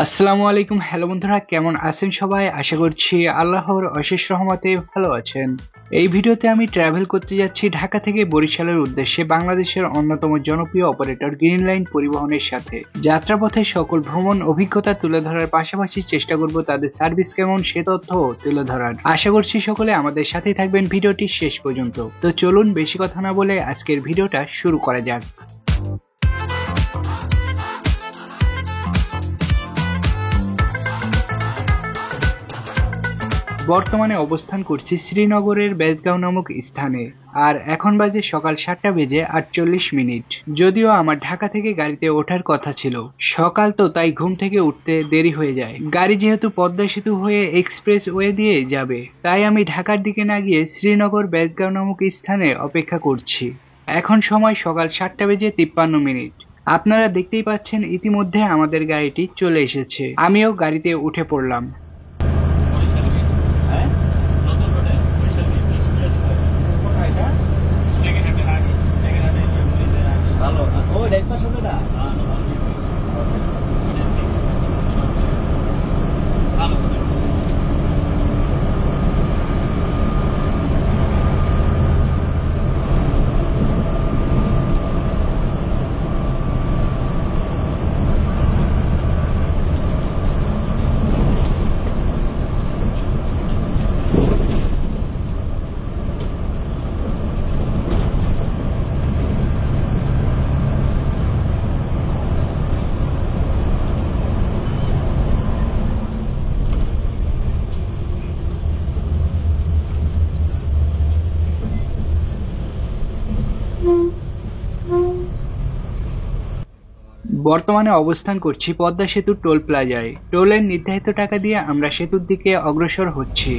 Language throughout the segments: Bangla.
আসসালামু আলাইকুম। হ্যালো বন্ধুরা, কেমন আছেন সবাই? আশা করছি আল্লাহর অশেষ রহমতে ভালো আছেন। এই ভিডিওতে আমি ট্রাভেল করতে যাচ্ছি ঢাকা থেকে বরিশালের উদ্দেশ্যে বাংলাদেশের অন্যতম জনপ্রিয় অপারেটর গ্রিন লাইন পরিবহনের সাথে। যাত্রাপথে সকল ভ্রমণ অভিজ্ঞতা তুলে ধরার পাশাপাশি চেষ্টা করব তাদের সার্ভিস কেমন সে তথ্য তুলে ধরার। আশা করছি সকলে আমাদের সাথেই থাকবেন ভিডিওটি শেষ পর্যন্ত। তো চলুন বেশি কথা না বলে আজকের ভিডিওটা শুরু করা যাক। বর্তমানে অবস্থান করছি শ্রীনগরের বেজগাঁও নামক স্থানে, আর এখন বাজে সকাল 7টা বেজে 48 মিনিট। যদিও আমার ঢাকা থেকে গাড়িতে ওঠার কথা ছিল, সকাল তো তাই ঘুম থেকে উঠতে দেরি হয়ে যায়। গাড়ি যেহেতু পদ্মা সেতু হয়ে এক্সপ্রেস ওয়ে দিয়ে যাবে, তাই আমি ঢাকার দিকে না গিয়ে শ্রীনগর বেজগাঁও নামক স্থানে অপেক্ষা করছি। এখন সময় সকাল 7টা বেজে 53 মিনিট। আপনারা দেখতেই পাচ্ছেন ইতিমধ্যে আমাদের গাড়িটি চলে এসেছে। আমিও গাড়িতে উঠে পড়লাম। বর্তমানে অবস্থান করছি পদ্মা সেতুর টোল প্লাজায়। টোলের নির্ধারিত টাকা দিয়ে আমরা সেতুর দিকে অগ্রসর হচ্ছি।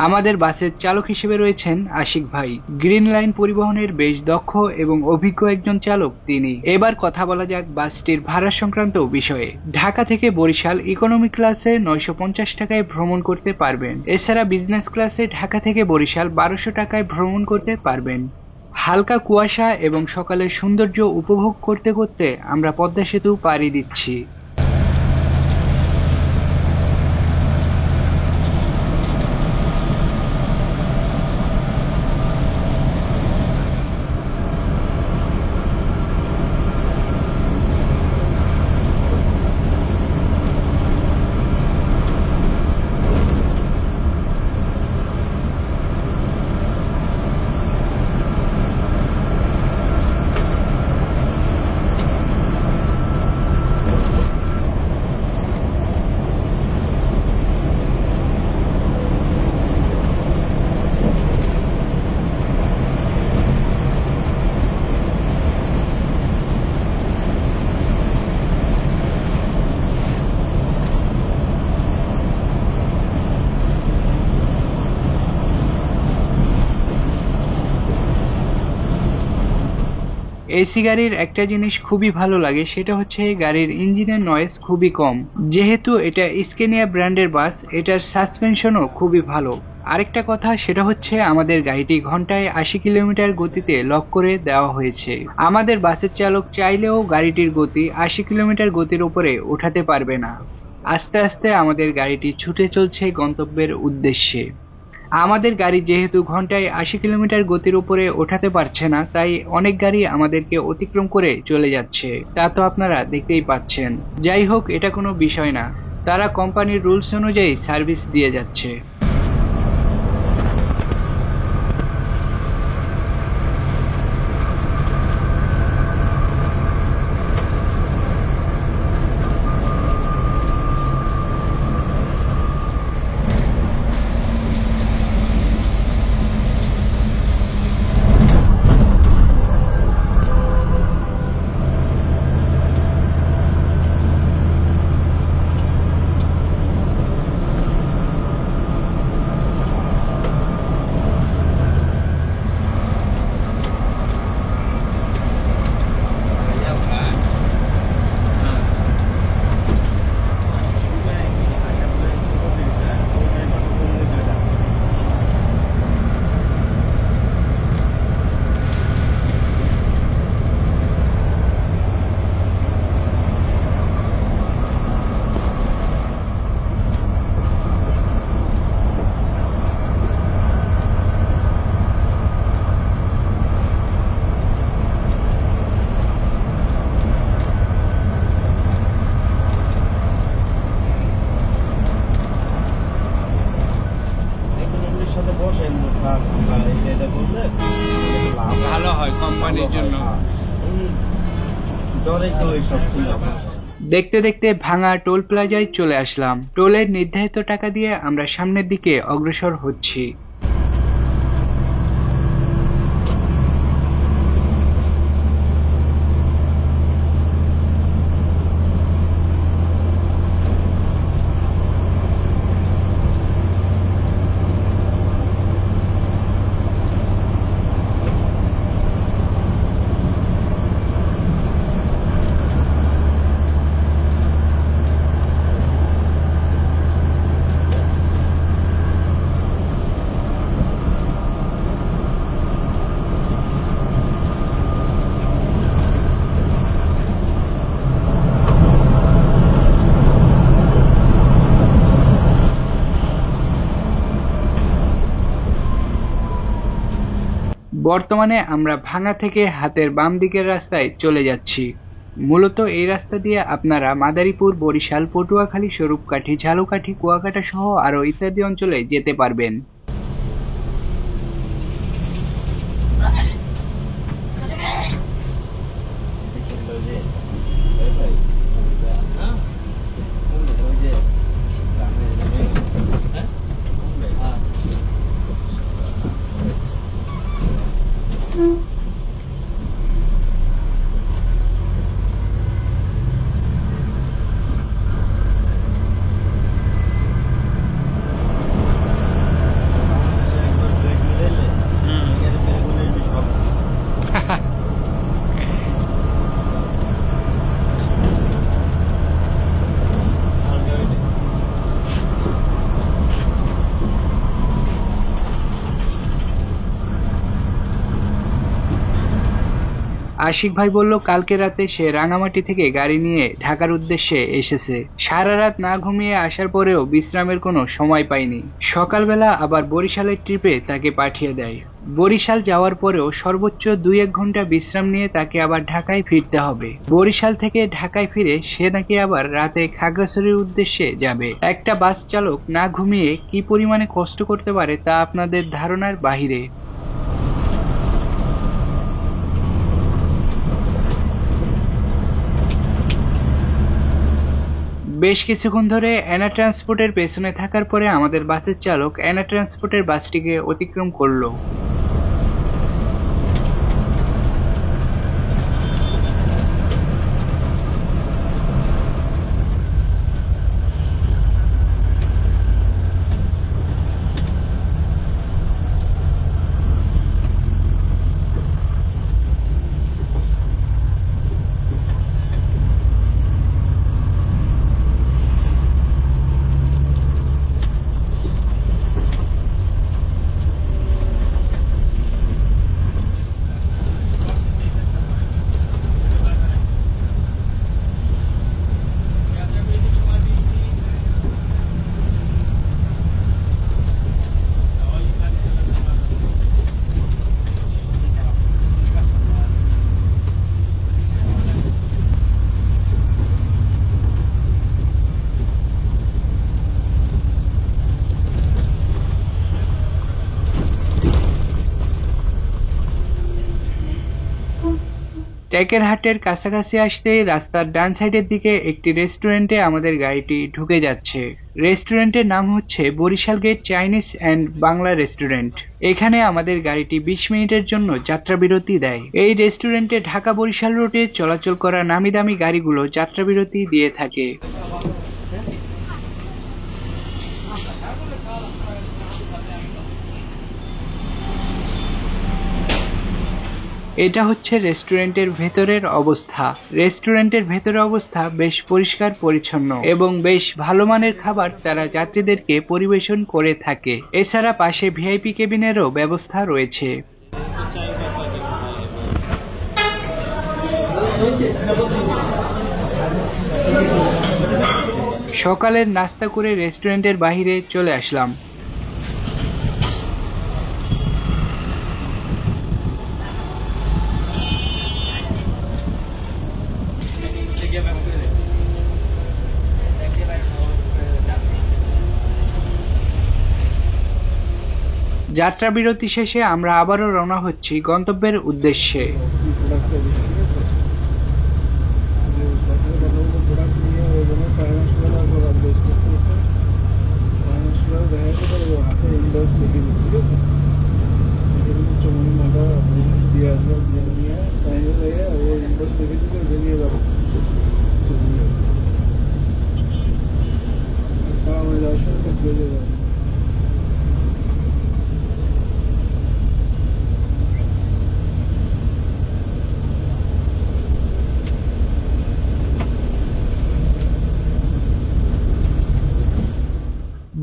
আমাদের বাসের চালক হিসেবে রয়েছেন আশিক ভাই। গ্রিন লাইন পরিবহনের বেশ দক্ষ এবং অভিজ্ঞ একজন চালক তিনি। এবার কথা বলা যাক বাসটির ভাড়া সংক্রান্ত বিষয়ে। ঢাকা থেকে বরিশাল ইকোনমি ক্লাসে 950 টাকায় ভ্রমণ করতে পারবেন। এছাড়া বিজনেস ক্লাসে ঢাকা থেকে বরিশাল 1200 টাকায় ভ্রমণ করতে পারবেন। হালকা কুয়াশা এবং সকালের সৌন্দর্য উপভোগ করতে করতে আমরা পদ্মা সেতু পাড়ি দিচ্ছি। এসি গাড়ির একটা জিনিস খুবই ভালো লাগে, সেটা হচ্ছে গাড়ির ইঞ্জিনের নয়েজ খুবই কম। যেহেতু এটা স্কেনিয়া ব্র্যান্ডের বাস, এটার সাসপেনশনও খুবই ভালো। আরেকটা কথা, সেটা হচ্ছে আমাদের গাড়িটি ঘন্টায় 80 কিলোমিটার গতিতে লক করে দেওয়া হয়েছে। আমাদের বাসের চালক চাইলেও গাড়িটির গতি 80 কিলোমিটার গতির উপরে উঠাতে পারবে না। আস্তে আস্তে আমাদের গাড়িটি ছুটে চলছে গন্তব্যের উদ্দেশ্যে। আমাদের গাড়ি যেহেতু ঘন্টায় 80 কিলোমিটার গতির উপরে ওঠাতে পারছে না, তাই অনেক গাড়ি আমাদেরকে অতিক্রম করে চলে যাচ্ছে, তা তো আপনারা দেখতেই পাচ্ছেন। যাই হোক, এটা কোনো বিষয় না, তারা কোম্পানির রুলস অনুযায়ী সার্ভিস দিয়ে যাচ্ছে। ভালো হয় কোম্পানির জন্য। দেখতে দেখতে ভাঙা টোল প্লাজায় চলে আসলাম। টোলের নির্ধারিত টাকা দিয়ে আমরা সামনের দিকে অগ্রসর হচ্ছি। বর্তমানে আমরা ভাঙা থেকে হাতের বাম দিকের রাস্তায় চলে যাচ্ছি। মূলত এই রাস্তা দিয়ে আপনারা মাদারীপুর, বরিশাল, পটুয়াখালী, স্বরূপকাঠি, ঝালকাঠি, কুয়াকাটা সহ আরো ইত্যাদি অঞ্চলে যেতে পারবেন। আশিক ভাই বলল কালকে রাতে সে রাঙামাটি থেকে গাড়ি নিয়ে ঢাকার উদ্দেশ্যে এসেছে। সারা রাত না ঘুমিয়ে আসার পরেও বিশ্রামের কোনো সময় পায়নি। সকালবেলা আবার বরিশালের ট্রিপে তাকে পাঠিয়ে দেয়। বরিশাল যাওয়ার পরেও সর্বোচ্চ 2-1 ঘন্টা বিশ্রাম নিয়ে তাকে আবার ঢাকায় ফিরতে হবে। বরিশাল থেকে ঢাকায় ফিরে সে নাকি আবার রাতে খাগড়াছড়ির উদ্দেশ্যে যাবে। একটা বাস চালক না ঘুমিয়ে কি পরিমাণে কষ্ট করতে পারে তা আপনাদের ধারণার বাহিরে। বেশ কিছুক্ষণ ধরে এনা ট্রান্সপোর্টের পেছনে থাকার পরে আমাদের বাসের চালক এনা ট্রান্সপোর্টের বাসটিকে অতিক্রম করলো। টেকেরহাটের কাছাকাছি আসতেই রাস্তার ডান সাইডের দিকে একটি রেস্টুরেন্টে আমাদের গাড়িটি ঢুকে যাচ্ছে। রেস্টুরেন্টের নাম হচ্ছে Barishal gate Chinese and Bangla restaurant. এখানে আমাদের গাড়িটি 20 মিনিটের জন্য যাত্রা বিরতি দেয়। এই রেস্টুরেন্টে ঢাকা বরিশাল রুটে চলাচল করা নামি দামি গাড়িগুলো যাত্রা বিরতি দিয়ে থাকে। এটা হচ্ছে রেস্টুরেন্টের ভেতরের অবস্থা। রেস্টুরেন্টের ভেতরের অবস্থা বেশ পরিষ্কার পরিচ্ছন্ন এবং বেশ ভালো মানের খাবার তারা যাত্রীদেরকে পরিবেশন করে থাকে। এছাড়া পাশে ভিআইপি কেবিনেরও ব্যবস্থা রয়েছে। সকালের নাস্তা করে রেস্টুরেন্টের বাইরে চলে আসলাম। যাত্রা বিরতি শেষে আমরা আবারও রওনা হচ্ছি গন্তব্যের উদ্দেশ্যে।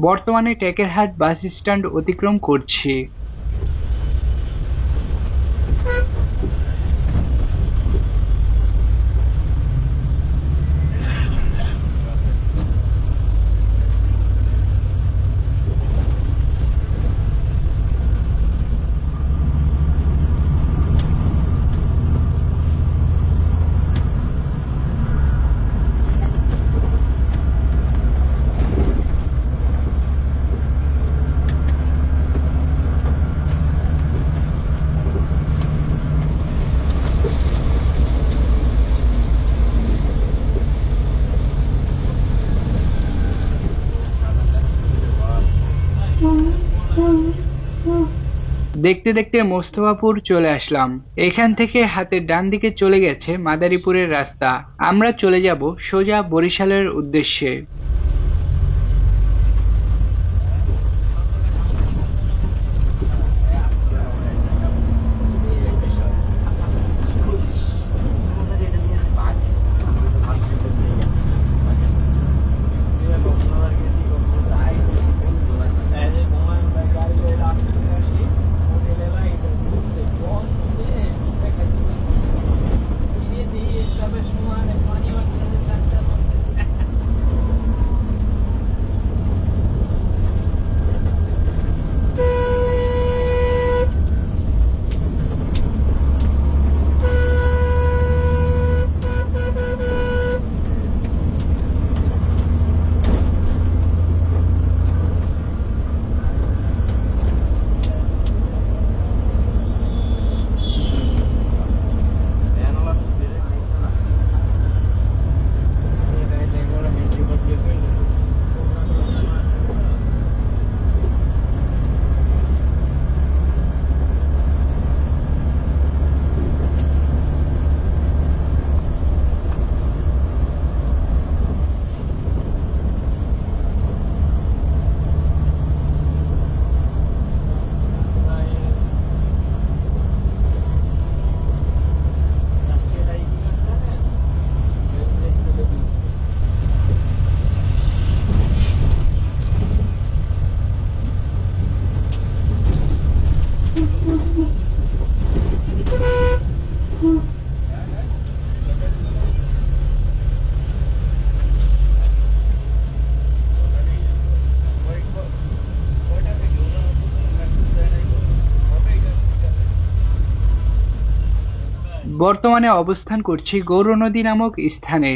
বর্তমানে টেকেরহাট বাস স্ট্যান্ড অতিক্রম করছি। দেখতে দেখতে মোস্তফাপুর চলে আসলাম। এখান থেকে হাতের ডান দিকে চলে গেছে মাদারীপুরের রাস্তা। আমরা চলে যাব সোজা বরিশালের উদ্দেশ্যে। বর্তমানে অবস্থান করছি গৌরনদী নামক স্থানে।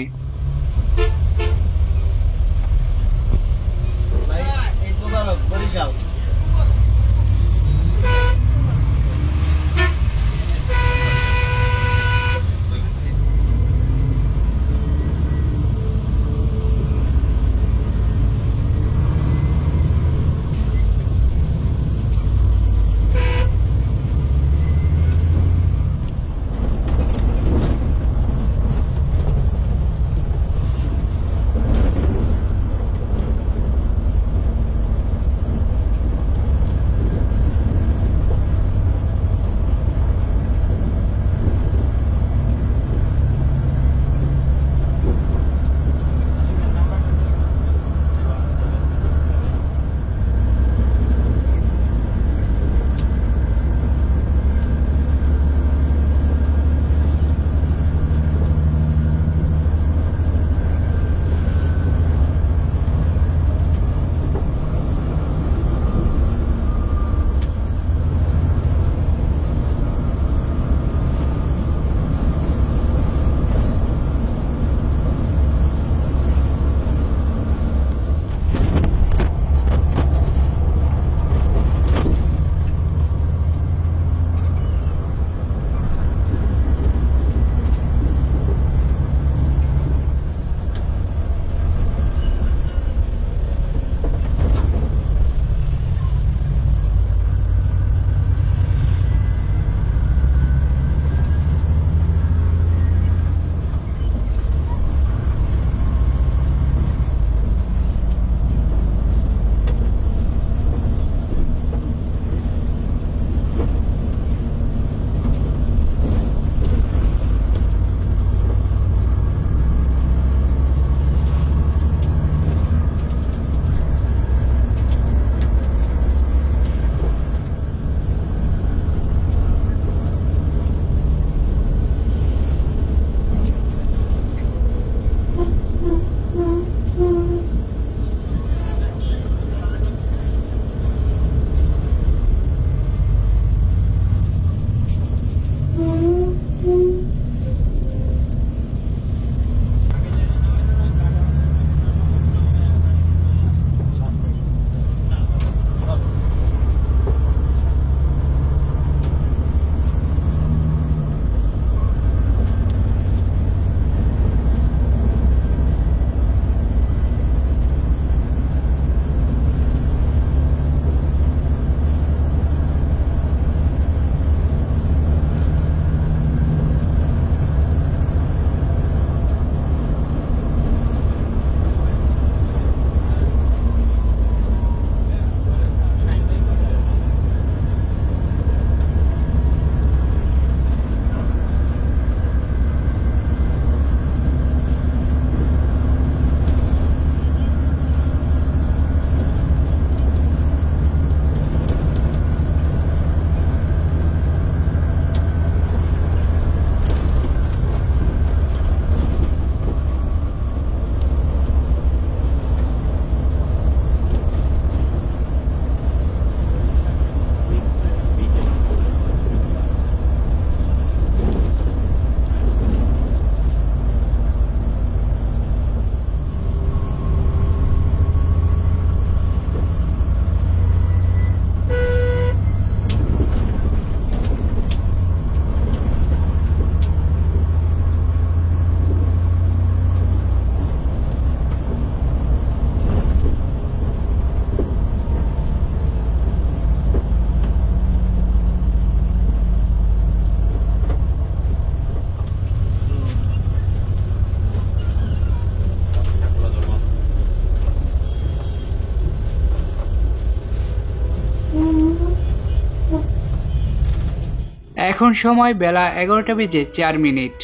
এখন সময় বেলা 11:04।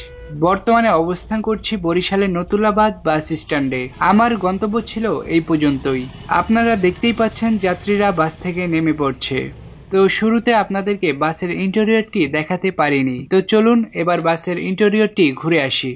বর্তমানে অবস্থান করছি বরিশালের নতুলাবাদ বাস স্ট্যান্ডে। আমার গন্তব্য ছিল এই পর্যন্তই। আপনারা দেখতেই পাচ্ছেন যাত্রীরা বাস থেকে নেমে পড়ছে। তো শুরুতে আপনাদেরকে বাসের ইন্টেরিয়রটি দেখাতে পারিনি, তো চলুন এবার বাসের ইন্টেরিয়রটি ঘুরে আসি।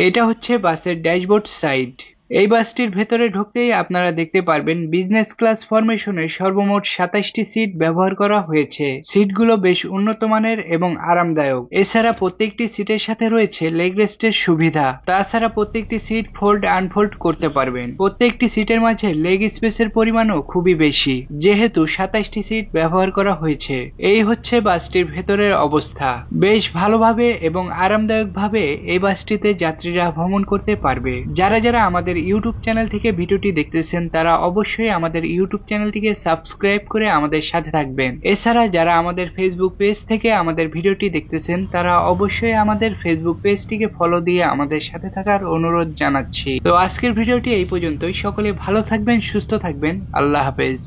এটা হচ্ছে বাসের ড্যাশবোর্ড সাইড। এই বাসটির ভেতরে ঢুকতেই আপনারা দেখতে পারবেন বিজনেস ক্লাস ফরমেশনের সর্বমোট 27টি সিট ব্যবহার করা হয়েছে। সিটগুলো বেশ উন্নত মানের এবং আরামদায়ক। এছাড়া প্রত্যেকটি সিটের সাথে রয়েছে লেগ রেস্টের সুবিধা। তাছাড়া প্রত্যেকটি সিট ফোল্ড আনফোল্ড করতে পারবেন। প্রত্যেকটি সিটের মাঝে লেগ স্পেসের পরিমাণও খুবই বেশি, যেহেতু 27টি সিট ব্যবহার করা হয়েছে। এই হচ্ছে বাসটির ভেতরের অবস্থা। বেশ ভালোভাবে এবং আরামদায়কভাবে এই বাসটিতে যাত্রীরা ভ্রমণ করতে পারবে। যারা যারা আমাদের ইউটিউব চ্যানেল থেকে ভিডিওটি দেখতেছেন তারা অবশ্যই আমাদের ইউটিউব চ্যানেলটিকে সাবস্ক্রাইব করে আমাদের সাথে থাকবেন। এছাড়া যারা আমাদের ফেসবুক পেজ থেকে আমাদের ভিডিওটি দেখতেছেন তারা অবশ্যই আমাদের ফেসবুক পেজটিকে ফলো দিয়ে আমাদের সাথে থাকার অনুরোধ জানাচ্ছি। তো আজকের ভিডিওটি এই পর্যন্তই। সকলে ভালো থাকবেন, সুস্থ থাকবেন। আল্লাহ হাফেজ।